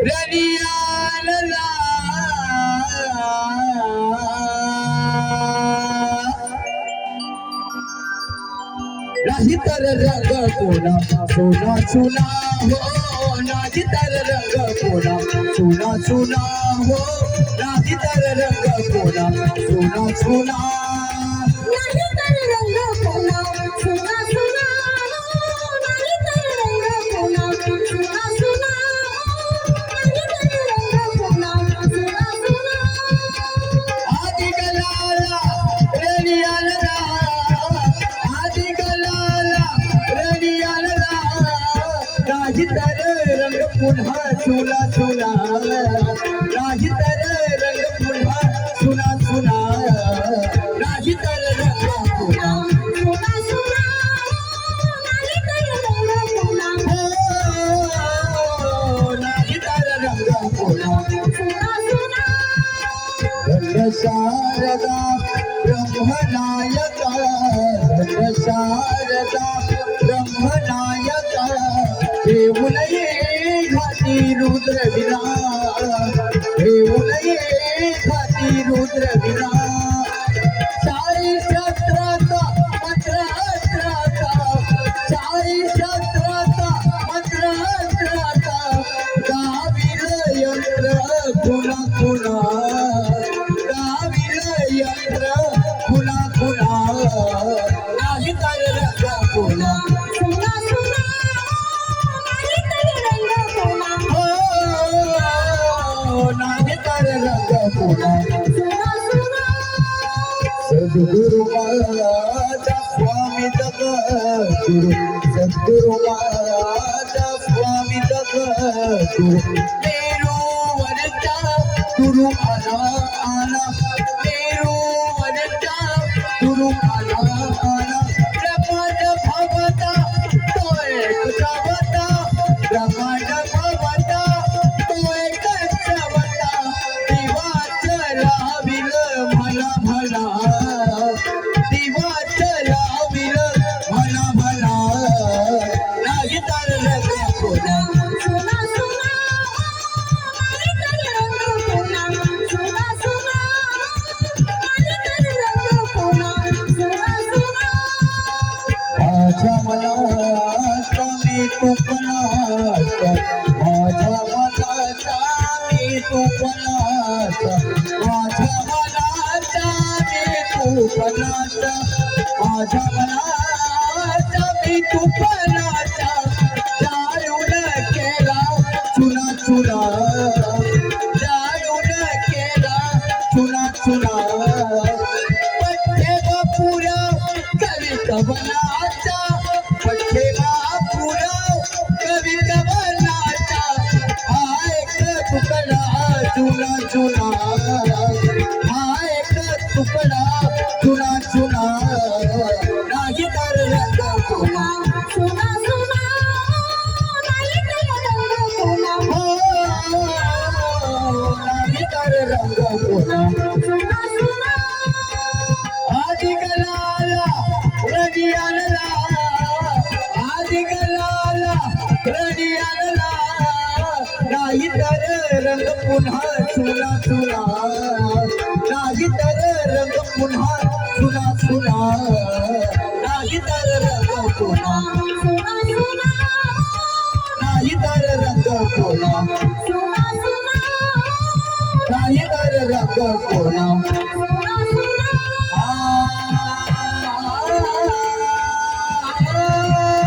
रनियाला नाही तर रंग कोणा सोना सुना हो नाही तर रंग कोणा सोना सुना हो नाही तर रंग कोणा सोना सुना नाही तर रंग कोणा सुना सुना नाही तर रंग कोणा सुना सुना नाही तर रंग कोणा सुना सुना आदि गलाला रनियाला आदि गलाला रनियाला नाही तर रंग पुन्हा सुना सुना नाही तर रंग पुन्हा सुना सुना नाही तर रंग पुन्हा सुना सुना नाही तर रंग कोणा नाही तर रंग पुन्हा सुना सुना धन्य शारदा ब्रह्मनायका धन्य शारदा ब्रह्मनायका देऊन ये घाती रुद्र विना देऊन ये घाती रुद्र विना चारी शास्त्राचा मंत्र अस्त्राचा चारी शास्त्राचा मंत्र अस्त्राचा गाविल यंत्र खुना खुना गाविल यंत्र खुना खुना नाही तर रंग खुना सुना सुना नाही तर रंग कोणा हो नाही तर रंग खुना सुना सुना सद्गुरु महाराजा स्वामी जगद्गुरु सद्गुरु महाराजा स्वामी जगद्गुरु मेरू वरचा गुरु आला आला मेरू वरचा गुरु आला आला ब्रह्मांड भवता तो एक सावता ब्रह्मांड भवता तो एक सावता दिवाच लाविल भला भला दिवाच लाविल भला भला नाही तर रंग कोणा सुना सुना नाही तर रंग कोणा सुना सुना नाही तर रंग कोणा सुना सुना माझ्या मनाचा मी तुपनाचा माझ्या मनाचा मी तुपनाचा माझ्या मनाचा मी तुपनाचा माझ्या मनाचा मी तुपनाचा जाळून केला चुना चुना जाळून केला चुना चुना पठ्ठे बापुरा कवी कवनाचा पठ्ठे बापुरा कवी कवनाचा हा एक तुकडा चुना चुना हा एक तुकडा चुना चुना नाही तर रंग कोणा सुना सुना नाही तर रंग कोणा नाही तर रंग कोणा सुना सुना आदि गलाला रनियाला आदि गलाला रनियाला नाही तर रंग पुन्हा सुना सुना नाही तर रंग पुन्हा सुना सुना नाही तर रंग पुन्हा सुना सुना नाही तर रंग पुन्हा सुना सुना नाही तर रंग पुन्हा